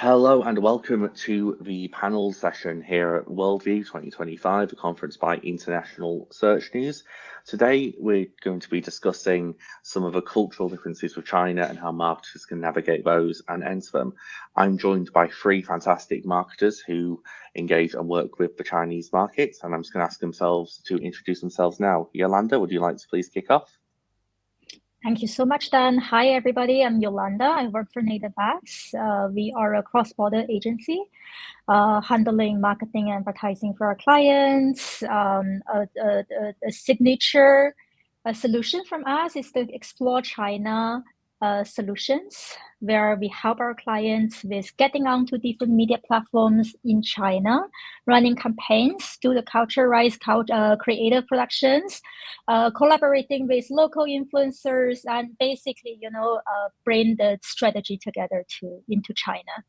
Hello and welcome to the panel session here at WorldView 2025, a conference by International Search News. Today, we're going to be discussing some of the cultural differences with China and how marketers can navigate those and enter them. I'm joined by three fantastic marketers who engage and work with the Chinese market, and I'm just going to ask themselves to introduce themselves now. Yolanda, would you like to please kick off? Thank you so much, Dan. Hi, everybody. I'm Yolanda. I work for Damacus. We are a cross-border agency handling marketing and advertising for our clients. A signature solution from us is to explore China solutions, where we help our clients with getting onto different media platforms in China, running campaigns, do the culture-rise creative productions, collaborating with local influencers, and basically, bring the strategy together into China.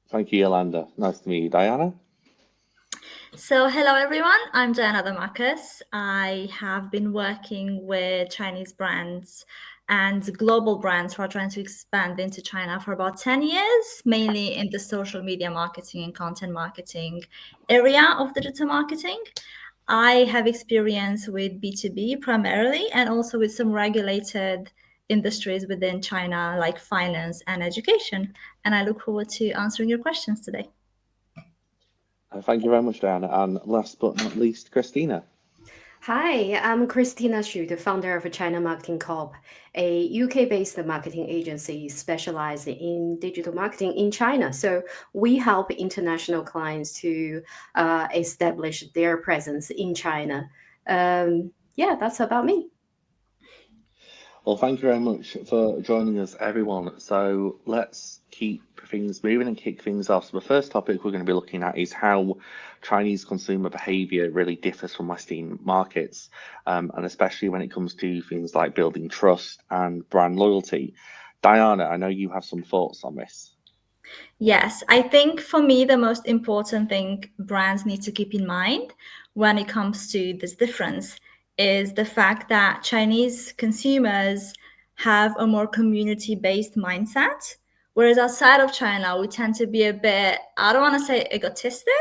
Thank you, Yolanda. Nice to meet you. Daina? So hello everyone, I'm Daina Damacus. I have been working with Chinese brands and global brands who are trying to expand into China for about 10 years, mainly in the social media marketing and content marketing area of digital marketing. I have experience with B2B primarily and also with some regulated industries within China like finance and education. And I look forward to answering your questions today. Thank you very much, Daina. And last but not least, Christina. Hi, I'm Christina Xu, the founder of China Marketing Corp, a UK-based marketing agency specialized in digital marketing in China. So we help international clients to establish their presence in China. That's about me. Well, thank you very much for joining us, everyone. So let's keep things moving and kick things off. So the first topic we're going to be looking at is how Chinese consumer behavior really differs from Western markets, and especially when it comes to things like building trust and brand loyalty. Daina, I know you have some thoughts on this. Yes, I think for me, the most important thing brands need to keep in mind when it comes to this difference is the fact that Chinese consumers have a more community-based mindset, whereas outside of China, we tend to be a bit, I don't want to say egotistic,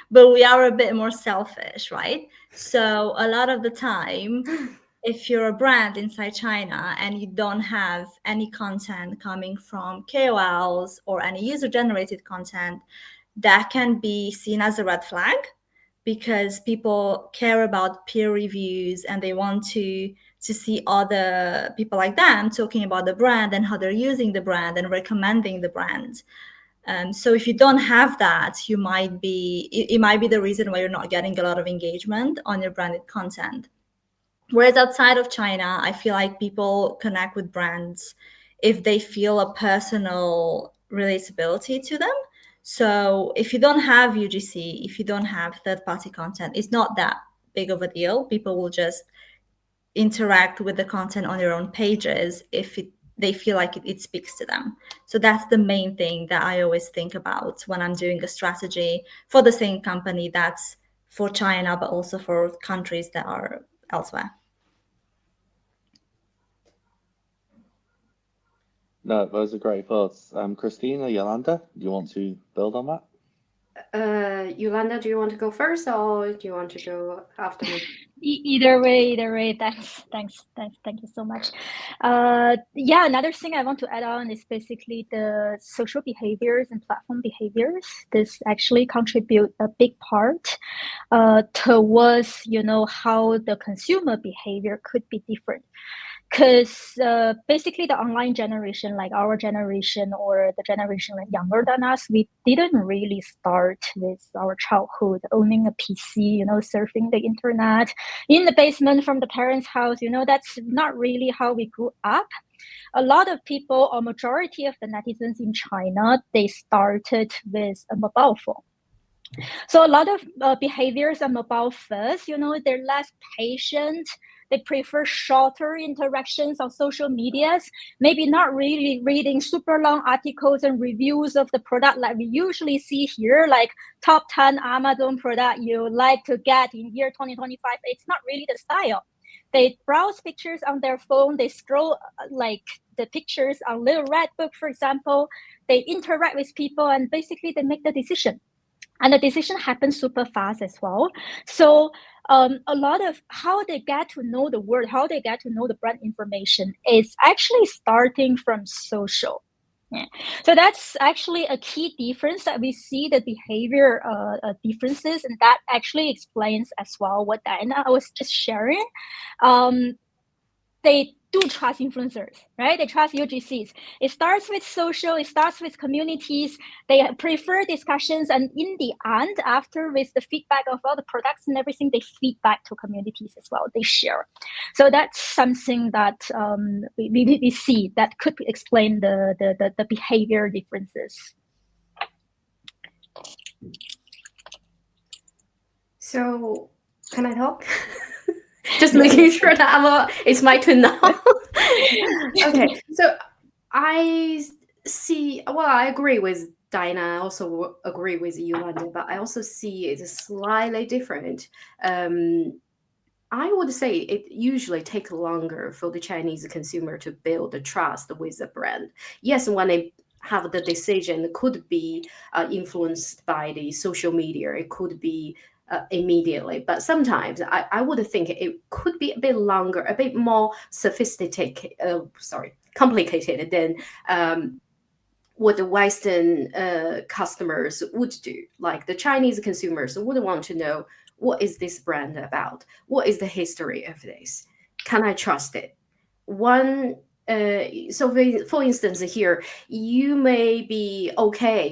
but we are a bit more selfish, right? So a lot of the time, if you're a brand inside China and you don't have any content coming from KOLs or any user-generated content, that can be seen as a red flag because people care about peer reviews and they want to see other people like them talking about the brand and how they're using the brand and recommending the brand. So if you don't have that, it might be the reason why you're not getting a lot of engagement on your branded content. Whereas outside of China, I feel like people connect with brands if they feel a personal relatability to them. So if you don't have UGC, if you don't have third-party content, it's not that big of a deal. People will just interact with the content on their own pages if they feel like it speaks to them. So that's the main thing that I always think about when I'm doing a strategy for the same company that's for China, but also for countries that are elsewhere. No, those are great thoughts. Christina, Yolanda, do you want to build on that? Yolanda, do you want to go first or do you want to go after me? Either way. Thank you so much. Another thing I want to add on is basically the social behaviors and platform behaviors. This actually contribute a big part towards how the consumer behavior could be different. Because basically the online generation, like our generation or the generation like younger than us, we didn't really start with our childhood owning a PC, surfing the internet in the basement from the parents' house. That's not really how we grew up. A lot of people, or majority of the netizens in China, they started with a mobile phone. So a lot of behaviors are mobile first, they're less patient. They prefer shorter interactions on social medias, maybe not really reading super long articles and reviews of the product like we usually see here, like top 10 Amazon product you like to get in year 2025. It's not really the style. They browse pictures on their phone. They scroll like the pictures on Little Red Book, for example. They interact with people, and basically they make the decision. And the decision happens super fast as well. So a lot of how they get to know the word, how they get to know the brand information is actually starting from social. Yeah. So that's actually a key difference that we see the behavior differences, and that actually explains as well what Daina was just sharing. They do trust influencers, right? They trust UGCs. It starts with social, it starts with communities. They prefer discussions, and in the end, after with the feedback of all the products and everything, they feed back to communities as well. They share. So that's something that we see that could explain the behavior differences. So, can I talk? Just making sure that it's my turn now. Okay, so I see, well, I agree with Daina. I also agree with Yolanda, but I also see it's slightly different. I would say it usually takes longer for the Chinese consumer to build the trust with the brand. Yes, when they have the decision, it could be influenced by the social media. It could be immediately, but sometimes I would think it could be a bit longer, a bit more complicated than what the Western customers would do. Like the Chinese consumers would want to know, what is this brand about? What is the history of this? Can I trust it? For instance, here, you may be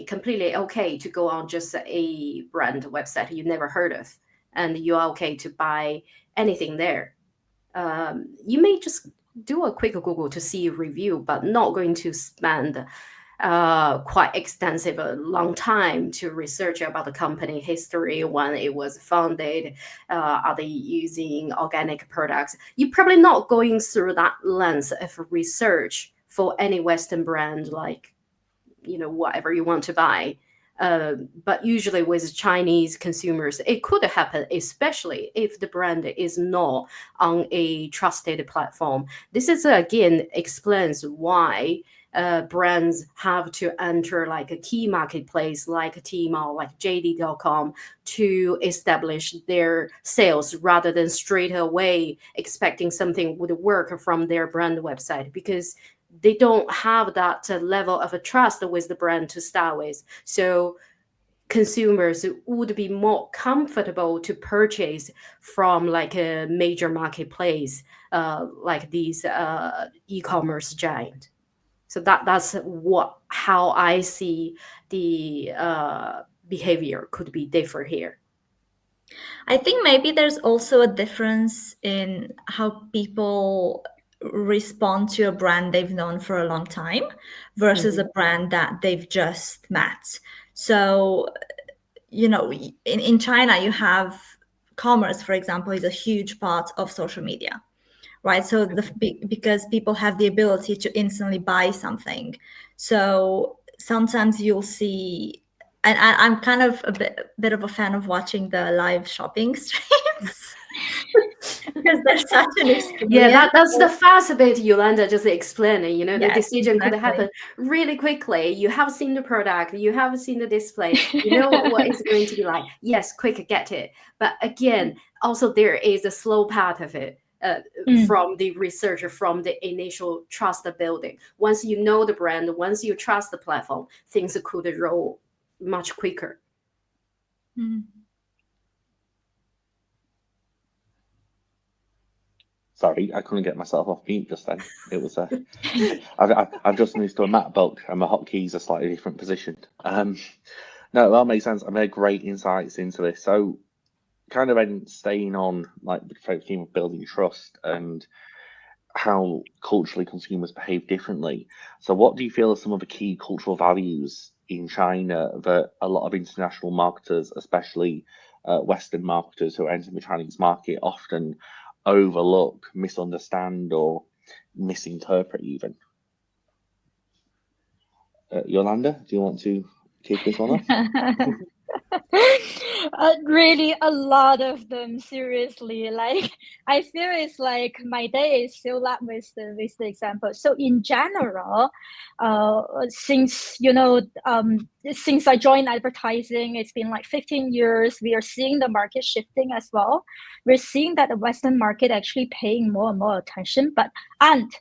completely okay to go on just a brand website you never heard of, and you are okay to buy anything there. You may just do a quick Google to see a review, but not going to spend quite extensive, a long time to research about the company history, when it was founded, are they using organic products. You're probably not going through that lens of research for any Western brand, like, whatever you want to buy. But usually with Chinese consumers, it could happen, especially if the brand is not on a trusted platform. This is, again, explains why brands have to enter like a key marketplace like Tmall, like JD.com, to establish their sales rather than straight away expecting something would work from their brand website, because they don't have that level of a trust with the brand to start with. So consumers would be more comfortable to purchase from like a major marketplace, like these e-commerce giant. So that's how I see the behavior could be different here. I think maybe there's also a difference in how people respond to a brand they've known for a long time versus a brand that they've just met. So, in China, you have commerce, for example, is a huge part of social media, right? So because people have the ability to instantly buy something. So sometimes you'll see, and I'm kind of a bit of a fan of watching the live shopping streams. Because there's such an experience. Yeah, that's the fast bit Yolanda just explained. The decision could happen really quickly. You have seen the product, you have seen the display, you know what it's going to be like. Yes, quick, get it. But again, also there is a slow path of it. From the research, from the initial trust building. Once you know the brand, once you trust the platform, things could roll much quicker. Sorry, I couldn't get myself off mute just then. It was I've just moved to a MacBook and my hotkeys are slightly different positioned. No, that makes sense. I made great insights into this. So, kind of then staying on like the theme of building trust and how culturally consumers behave differently. So, what do you feel are some of the key cultural values in China that a lot of international marketers, especially Western marketers who are entering the Chinese market, often overlook, misunderstand, or misinterpret even? Yolanda, do you want to kick this one off? Really, a lot of them. Seriously, like I feel it's like my day is filled up with the example. So in general, since since I joined advertising, it's been like 15 years. We are seeing the market shifting as well. We're seeing that the Western market actually paying more and more attention, and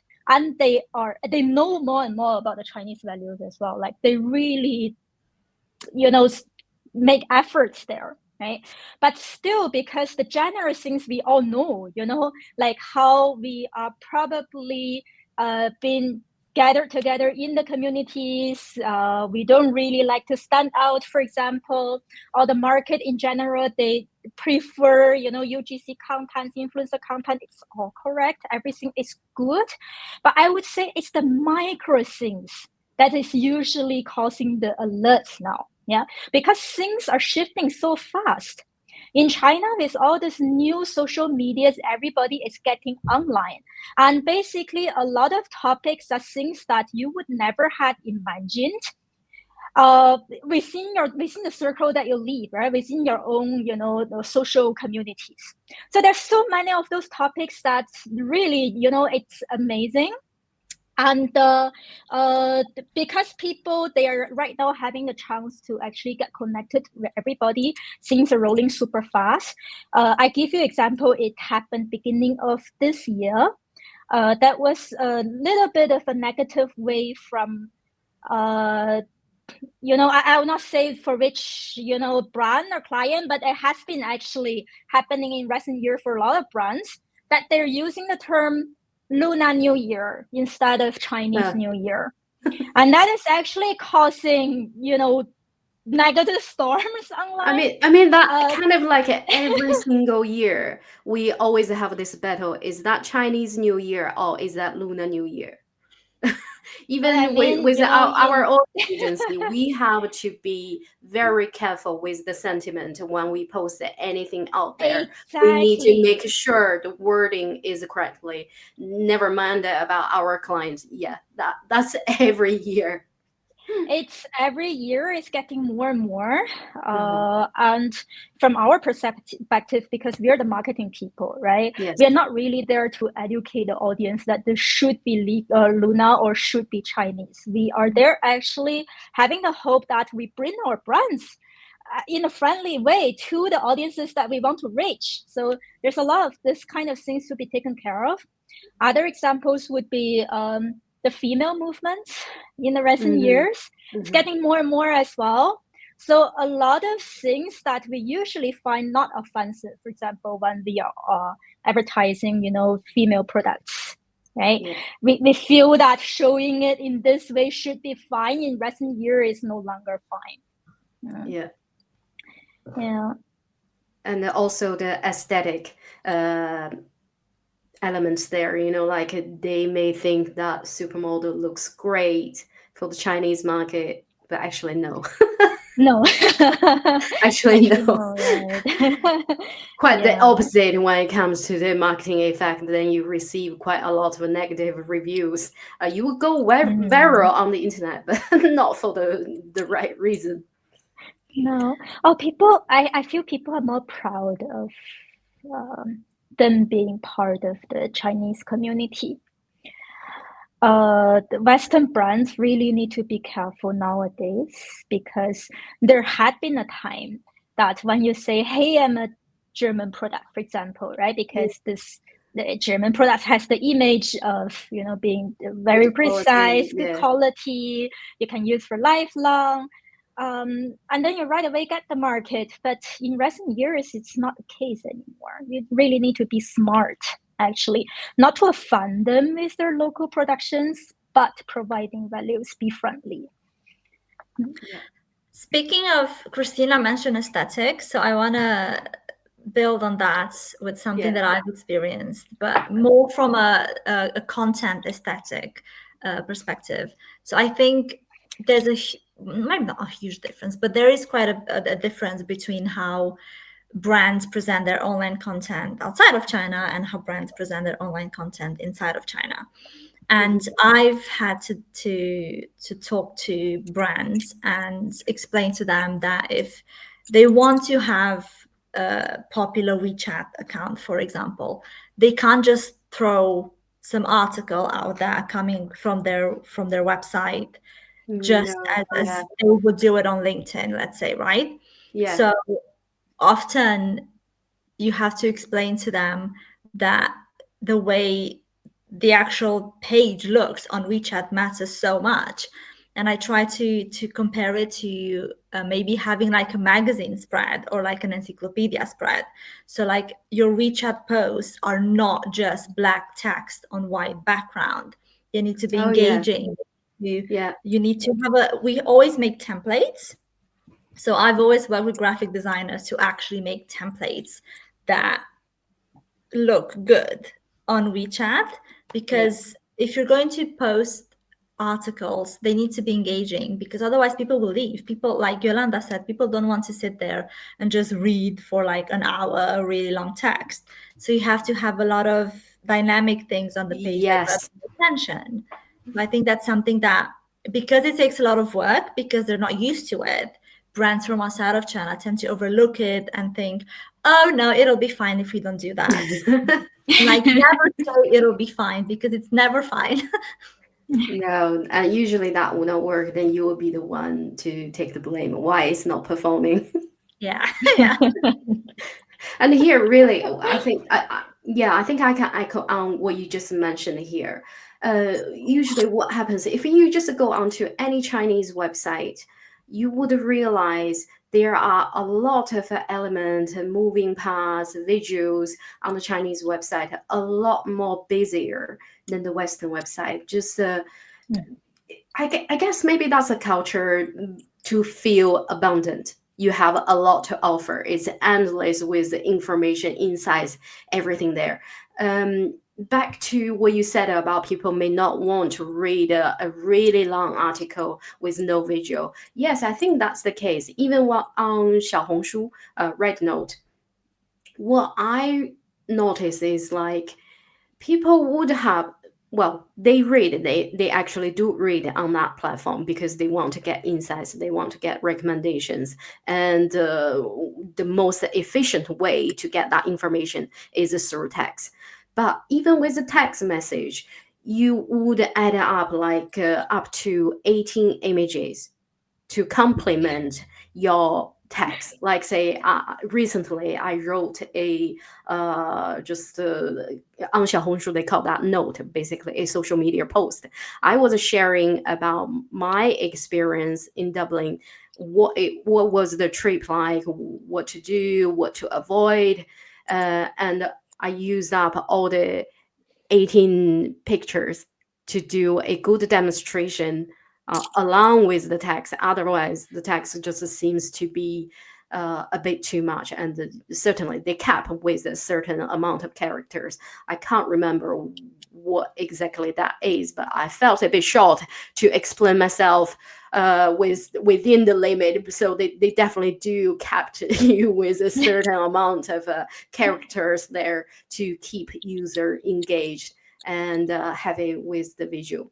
they know more and more about the Chinese values as well. Like they really, make efforts there, right? But still, because the general things we all know, like how we are probably been gathered together in the communities. We don't really like to stand out, for example, or the market in general, they prefer, UGC content, influencer content. It's all correct. Everything is good. But I would say it's the micro things that is usually causing the alerts now. Yeah, because things are shifting so fast. In China, with all these new social medias, everybody is getting online. And basically, a lot of topics are things that you would never have imagined within the circle that you live, right? Within your own, the social communities. So there's so many of those topics that really, it's amazing. And because people, they are right now having the chance to actually get connected with everybody, things are rolling super fast. I give you an example. It happened beginning of this year. That was a little bit of a negative wave from I will not say for which brand or client, but it has been actually happening in recent years for a lot of brands that they're using the term Lunar New Year instead of Chinese New Year. And that is actually causing, negative storms online. I mean that kind of like every single year we always have this battle. Is that Chinese New Year or is that Lunar New Year? Even with our own agency, we have to be very careful with the sentiment when we post anything out there. Exactly. We need to make sure the wording is correctly. Never mind about our clients. Yeah, that's every year. It's every year it's getting more and more. And from our perspective, because we're the marketing people, right? Yes. We're not really there to educate the audience that this should be Luna or should be Chinese. We are there actually having the hope that we bring our brands in a friendly way to the audiences that we want to reach. So there's a lot of this kind of things to be taken care of. Other examples would be the female movement in the recent years. It's getting more and more as well. So a lot of things that we usually find not offensive, for example, when we are advertising, female products, right? Yeah. We feel that showing it in this way should be fine. In recent years is no longer fine. Yeah. And also the aesthetic elements there, like they may think that supermodel looks great for the Chinese market, but actually no. No. Actually no. Right. Quite the opposite when it comes to the marketing effect. Then you receive quite a lot of negative reviews. You will go viral on the internet, but not for the right reason. No. I feel people are more proud of them being part of the Chinese community. The Western brands really need to be careful nowadays, because there had been a time that when you say, hey, I'm a German product, for example, right? Because the German product has the image of, being very precise, good quality, you can use for lifelong. And then you right away get the market. But in recent years, it's not the case anymore. You really need to be smart, actually, not to offend them with their local productions, but providing values, be friendly. Speaking of, Christina mentioned aesthetics, so I want to build on that with something that I've experienced, but more from a content aesthetic perspective. So I think there's maybe not a huge difference, but there is quite a difference between how brands present their online content outside of China and how brands present their online content inside of China. And I've had to talk to brands and explain to them that if they want to have a popular WeChat account, for example. They can't just throw some article out there coming from their website, just as they would do it on LinkedIn, let's say, right? Yeah. So often you have to explain to them that the way the actual page looks on WeChat matters so much. And I try to compare it to maybe having like a magazine spread or like an encyclopedia spread. So like your WeChat posts are not just black text on white background. They need to be engaging. You need to have we always make templates. So I've always worked with graphic designers to actually make templates that look good on WeChat, because if you're going to post articles, they need to be engaging, because otherwise people will leave. People, like Yolanda said, people don't want to sit there and just read for like an hour a really long text. So you have to have a lot of dynamic things on the page that grab attention. I think that's something that, because it takes a lot of work, because they're not used to it, brands from outside of China tend to overlook it and think, oh no, it'll be fine if we don't do that. Like, never say it'll be fine, because it's never fine. No, and usually that will not work. Then you will be the one to take the blame why it's not performing. Yeah. And here, really, I think I think I can echo on what you just mentioned here. Usually what happens if you just go onto any Chinese website, you would realize there are a lot of elements, moving parts, visuals on the Chinese website, a lot more busier than the Western website. Just, I guess maybe that's a culture to feel abundant. You have a lot to offer. It's endless with the information, insights, everything there. Back to what you said about people may not want to read a really long article with no visual. Yes, I think that's the case. Even on Xiaohongshu, Red Note, what I notice is like people would have, well, they actually do read on that platform because they want to get insights, they want to get recommendations, and the most efficient way to get that information is through text. But even with the text message, you would add up like up to 18 images to complement your text. Like say, recently I wrote a just on Xiaohongshu, they call that note, basically a social media post. I was sharing about my experience in Dublin, what was the trip like, what to do, what to avoid, and I used up all the 18 pictures to do a good demonstration along with the text. Otherwise, the text just seems to be a bit too much. And certainly they cap with a certain amount of characters. I can't remember what exactly that is, but I felt a bit short to explain myself within the limit. So they definitely do cap you with a certain amount of characters there to keep user engaged and heavy with the visual.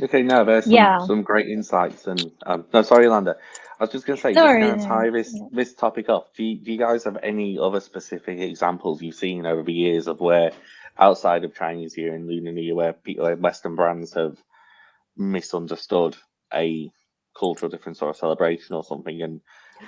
Okay, no, there's some great insights, and no, sorry, Yolanda. I was just going to say, just kind of tie this topic up. Do you guys have any other specific examples you've seen over the years of where, outside of Chinese Year and Lunar New Year, where people, Western brands have misunderstood a cultural difference or a celebration or something, and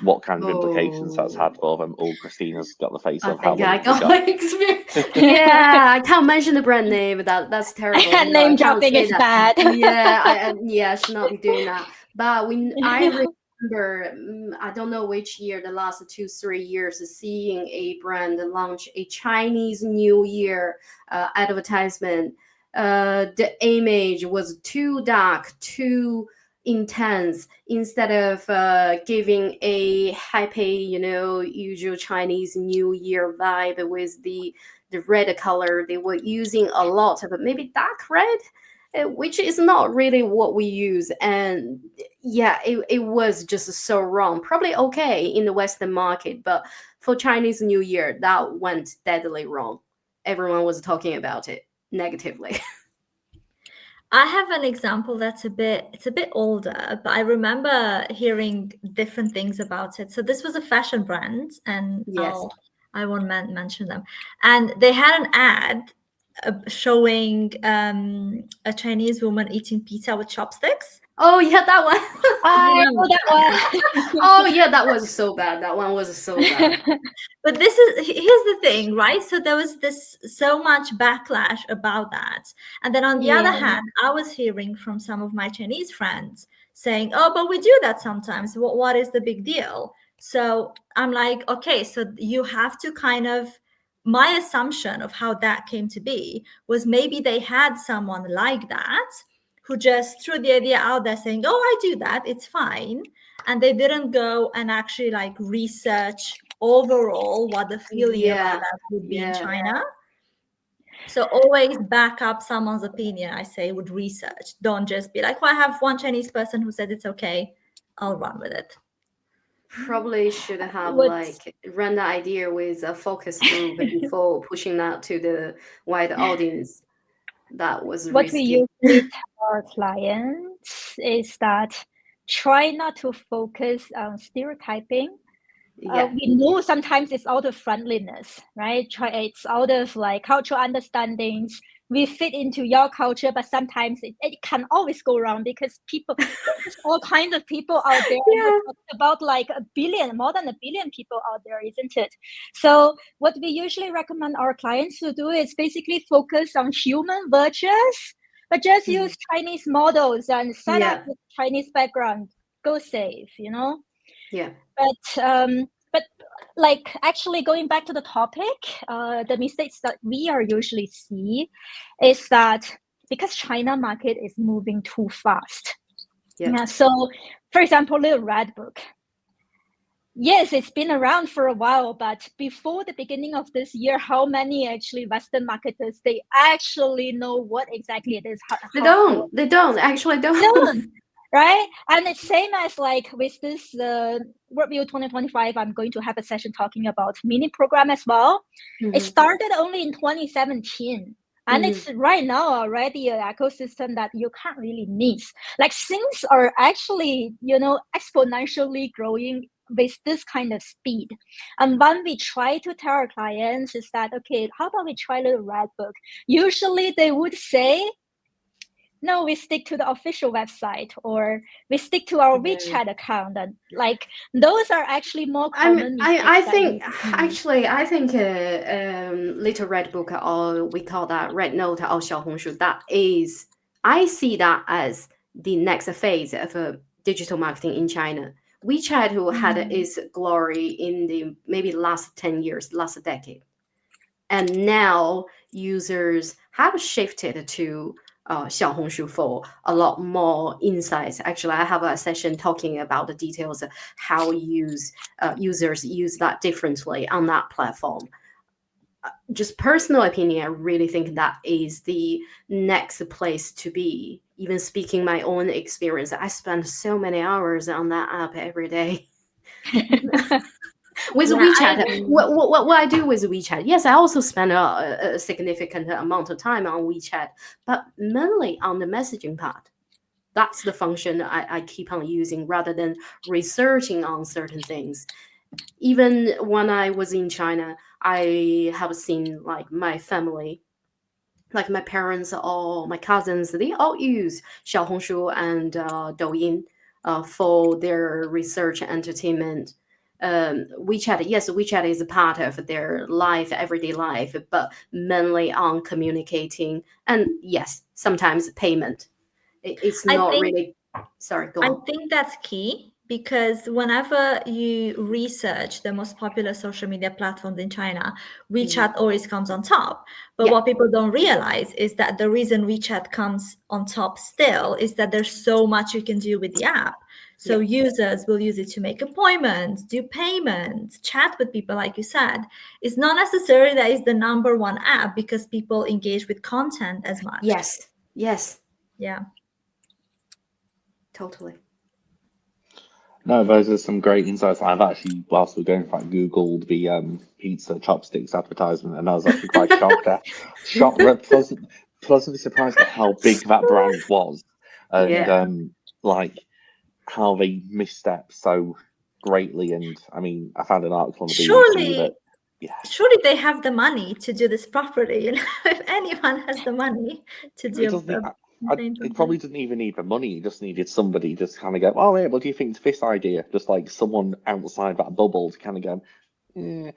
what kind of implications that's had for them? Oh, Christina's got the face of how I got experience. Yeah, I can't mention the brand name. That's terrible. Name dropping is bad. Yeah, I should not be doing that. But I remember, I don't know which year, the last 2-3 years, seeing a brand launch a Chinese New Year advertisement. The image was too dark, too intense. Instead of giving a happy, usual Chinese New Year vibe with the red color, they were using a lot of maybe dark red, which is not really what we use. And yeah, it was just so wrong. Probably okay in the Western market, but for Chinese New Year, that went deadly wrong. Everyone was talking about it negatively. I have an example that's it's a bit older, but I remember hearing different things about it. So this was a fashion brand, and Yes. I won't mention them. And they had an ad showing a Chinese woman eating pizza with chopsticks. Oh yeah, that one. I know that one. Oh yeah, that was so bad. That one was so bad. But here's the thing, right? So there was so much backlash about that. And then on the other hand, I was hearing from some of my Chinese friends saying, oh, but we do that sometimes. What is the big deal? So I'm like, okay, so you have to kind of, my assumption of how that came to be was maybe they had someone like that who just threw the idea out there saying, oh, I do that, it's fine. And they didn't go and actually like research overall what the feeling about that would be in China. So always back up someone's opinion, I say, with research. Don't just be like, well, I have one Chinese person who said it's okay, I'll run with it. Probably should have like run the idea with a focus group before pushing that to the wide audience. That was what risky. we usually tell our clients is that try not to focus on stereotyping. We know sometimes it's out of friendliness, right? It's out of like cultural understandings. We fit into your culture, but sometimes it can always go wrong because there's all kinds of people out there. About like more than a billion people out there, isn't it? So what we usually recommend our clients to do is basically focus on human virtues, but just use Chinese models and set up with Chinese background. Go safe, you know? Yeah. But like actually going back to the topic, the mistakes that we are usually see is that because China market is moving too fast. Yeah. So for example, Little Red Book. Yes, it's been around for a while, but before the beginning of this year, how many actually Western marketers, they actually know what exactly it is? They don't actually don't. Right? And it's same as like with this WorldView 2025, I'm going to have a session talking about mini program as well. It started only in 2017. And it's right now already an ecosystem that you can't really miss. Like things are actually, exponentially growing with this kind of speed. And when we try to tell our clients is that, okay, how about we try Little Red Book? Usually they would say, no, we stick to the official website, or we stick to our WeChat account, and like those are actually more common. I think Little Red Book, or we call that Red Note or Xiaohongshu, I see that as the next phase of digital marketing in China. WeChat had its glory in the maybe last 10 years, last decade, and now users have shifted to Xiaohongshu for a lot more insights. Actually, I have a session talking about the details of how users use that differently on that platform. Just personal opinion, I really think that is the next place to be. Even speaking my own experience, I spend so many hours on that app every day. With WeChat, what I do with WeChat, yes, I also spend a significant amount of time on WeChat, but mainly on the messaging part. That's the function I keep on using rather than researching on certain things. Even when I was in China, I have seen like my family, like my parents or my cousins, they all use Xiaohongshu and Douyin for their research and entertainment. WeChat, yes, WeChat is a part of their life, everyday life, but mainly on communicating and yes, sometimes payment. It's not really. Sorry, go on. I think that's key, because whenever you research the most popular social media platforms in China, WeChat always comes on top. But what people don't realize is that the reason WeChat comes on top still is that there's so much you can do with the app. So users will use it to make appointments, do payments, chat with people, like you said. It's not necessarily that it's the number one app because people engage with content as much. Yes. Yeah. Totally. No, those are some great insights. I've actually, whilst we're going, Googled the pizza chopsticks advertisement, and I was actually quite shocked. pleasantly surprised at how big that brand was, and Yeah. like how they misstepped so greatly. And I mean, I found an article on the BBC that, Surely they have the money to do this properly. You know, if anyone has the money to it do doesn't. something It probably didn't even need the money. It just needed somebody just kind of go, oh, yeah, what do you think of this idea? Just like someone outside that bubble to kind of go, yeah.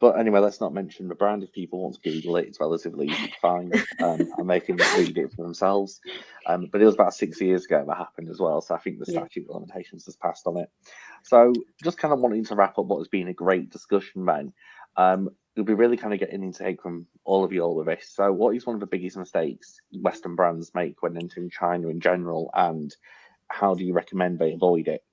But anyway, let's not mention the brand. If people want to Google it, it's relatively easy to find, and they can read it for themselves. But it was about 6 years ago that happened as well, so I think the statute of limitations has passed on it. So just kind of wanting to wrap up what has been a great discussion, then. We'll be really kind of getting into from all of you all with this. So what is one of the biggest mistakes Western brands make when entering China in general, and how do you recommend they avoid it?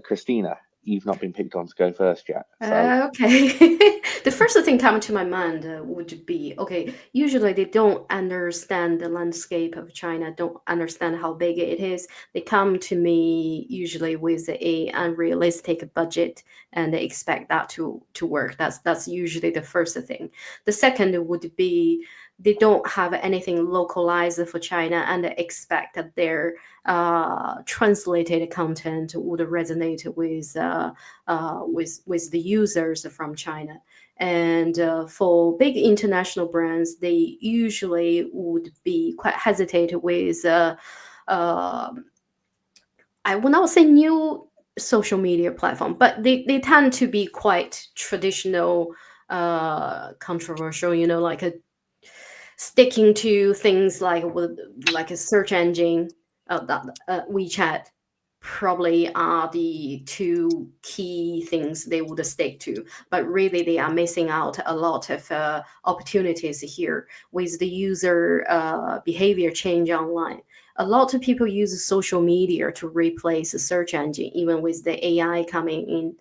Christina, you've not been picked on to go first yet. So. Okay. The first thing coming to my mind would be, okay, usually they don't understand the landscape of China, don't understand how big it is. They come to me usually with a unrealistic budget and they expect that to work. That's usually the first thing. The second would be they don't have anything localized for China and expect that their translated content would resonate with the users from China. And for big international brands, they usually would be quite hesitant with I will not say new social media platform, but they tend to be quite traditional, controversial, like sticking to things like a search engine, WeChat probably are the two key things they would stick to, but really they are missing out a lot of opportunities here with the user behavior change online. A lot of people use social media to replace the search engine, even with the AI coming in.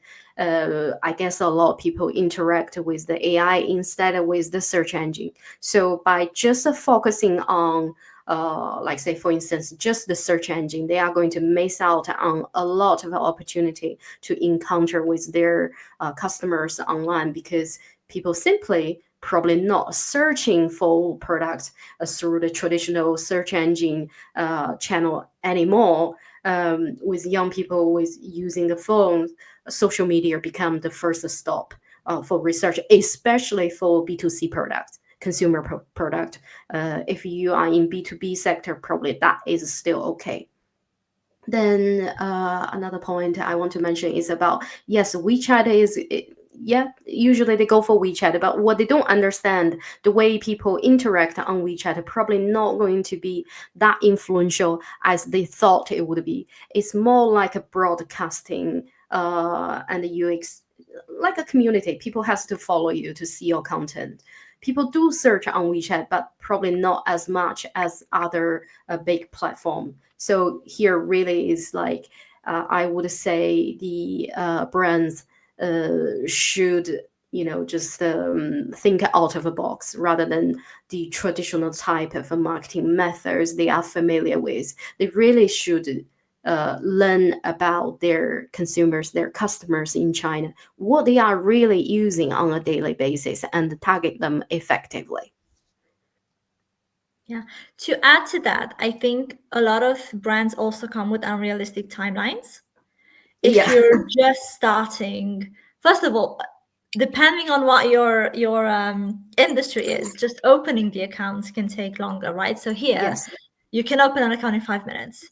I guess a lot of people interact with the AI instead of with the search engine. So by just focusing on, like say, for instance, just the search engine, they are going to miss out on a lot of opportunity to encounter with their customers online, because people simply probably not searching for products through the traditional search engine channel anymore. With young people with using the phone, social media become the first stop for research, especially for B2C products, consumer product. If you are in B2B sector, probably that is still okay. Then another point I want to mention is about, yes, WeChat is, usually they go for WeChat, but what they don't understand, the way people interact on WeChat probably not going to be that influential as they thought it would be. It's more like a broadcasting and UX, like a community. People has to follow you to see your content. People do search on WeChat, but probably not as much as other big platform. So here really is like, I would say the brands should, just think out of the box rather than the traditional type of marketing methods they are familiar with. They really should learn about their consumers, their customers in China, what they are really using on a daily basis, and target them effectively. Yeah. To add to that, I think a lot of brands also come with unrealistic timelines. If you're just starting, first of all, depending on what your industry is, just opening the accounts can take longer, right? So here, you can open an account in 5 minutes.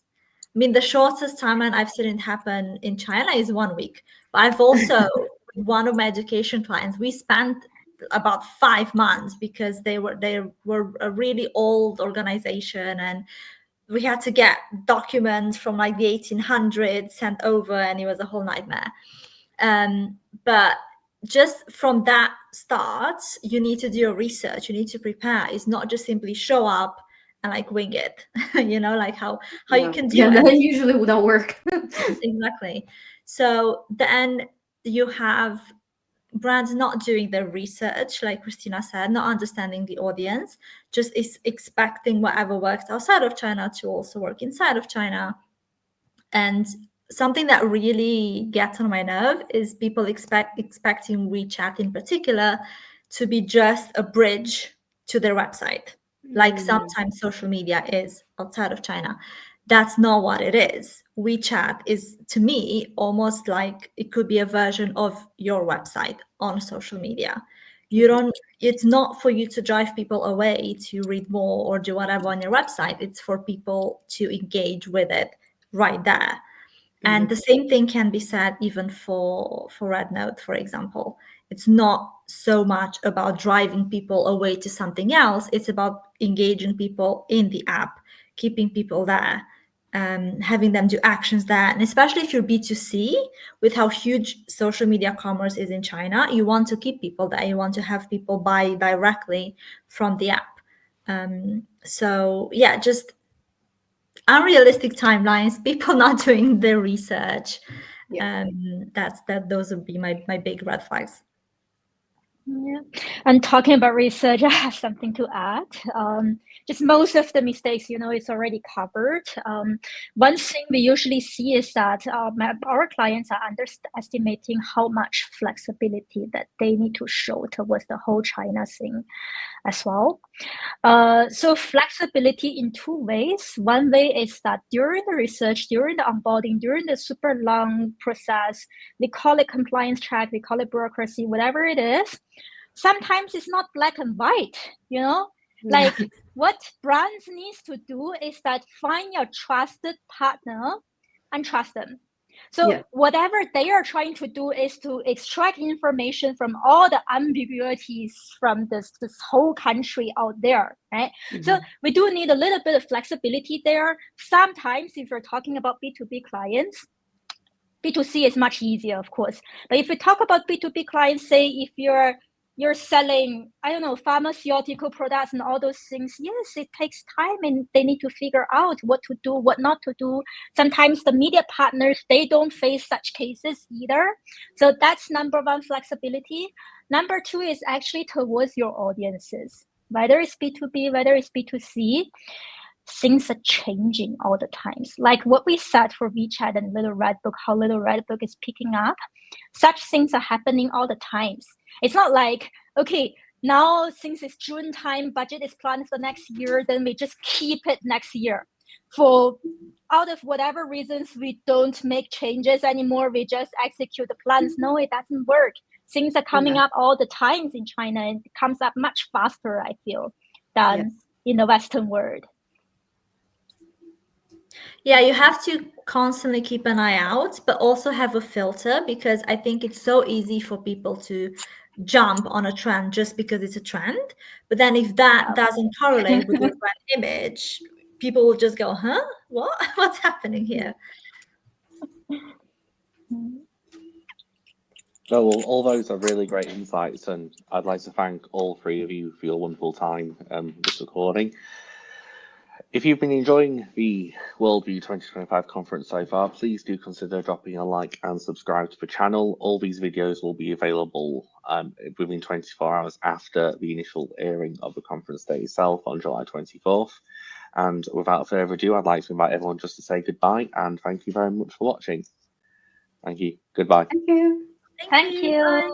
I mean, the shortest timeline I've seen it happen in China is 1 week. But I've also, one of my education clients, we spent about 5 months because they were a really old organization, and we had to get documents from like the 1800s sent over, and it was a whole nightmare. But just from that start, you need to do your research, you need to prepare. It's not just simply show up and like wing it, like how you can do it. That usually would not work. Exactly. So then you have brands not doing their research, like Christina said, not understanding the audience, just is expecting whatever works outside of China to also work inside of China. And something that really gets on my nerve is people expecting WeChat in particular to be just a bridge to their website, like sometimes social media is outside of China. That's not what it is. WeChat is, to me, almost like it could be a version of your website on social media. It's not for you to drive people away to read more or do whatever on your website. It's for people to engage with it right there. And the same thing can be said even for RedNote, for example. It's not so much about driving people away to something else. It's about engaging people in the app, keeping people there, having them do actions there. And especially if you're B2C, with how huge social media commerce is in China, you want to keep people there. You want to have people buy directly from the app. So yeah, just unrealistic timelines, people not doing their research. Those would be my big red flags. Yeah. And talking about research, I have something to add. Just most of the mistakes, it's already covered. One thing we usually see is that our clients are underestimating how much flexibility that they need to show towards the whole China thing as well. So flexibility in two ways. One way is that during the research, during the onboarding, during the super long process, we call it compliance track, we call it bureaucracy, whatever it is. Sometimes it's not black and white, like what brands needs to do is that find your trusted partner and trust them. So whatever they are trying to do is to extract information from all the ambiguities from this whole country out there, right? So we do need a little bit of flexibility there. Sometimes if you're talking about B2B clients, B2C is much easier, of course. But if we talk about B2B clients, say if you're selling, I don't know, pharmaceutical products and all those things, yes, it takes time and they need to figure out what to do, what not to do. Sometimes the media partners, they don't face such cases either. So that's number one, flexibility. Number two is actually towards your audiences, whether it's B2B, whether it's B2C. Things are changing all the times. Like what we said for WeChat and Little Red Book, how Little Red Book is picking up. Such things are happening all the times. It's not like, okay, now since it's June time, budget is planned for next year, then we just keep it next year. For out of whatever reasons, we don't make changes anymore. We just execute the plans. No, it doesn't work. Things are coming up all the times in China, and it comes up much faster, I feel, than in the Western world. Yeah, you have to constantly keep an eye out, but also have a filter, because I think it's so easy for people to jump on a trend just because it's a trend. But then if that doesn't correlate with your brand image, people will just go, huh? What? What's happening here? Oh, well, all those are really great insights, and I'd like to thank all three of you for your wonderful time this recording. If you've been enjoying the WorldView 2025 conference so far, please do consider dropping a like and subscribe to the channel. All these videos will be available within 24 hours after the initial airing of the conference day itself on July 24th. And without further ado, I'd like to invite everyone just to say goodbye and thank you very much for watching. Thank you. Goodbye. Thank you. Thank you. Bye.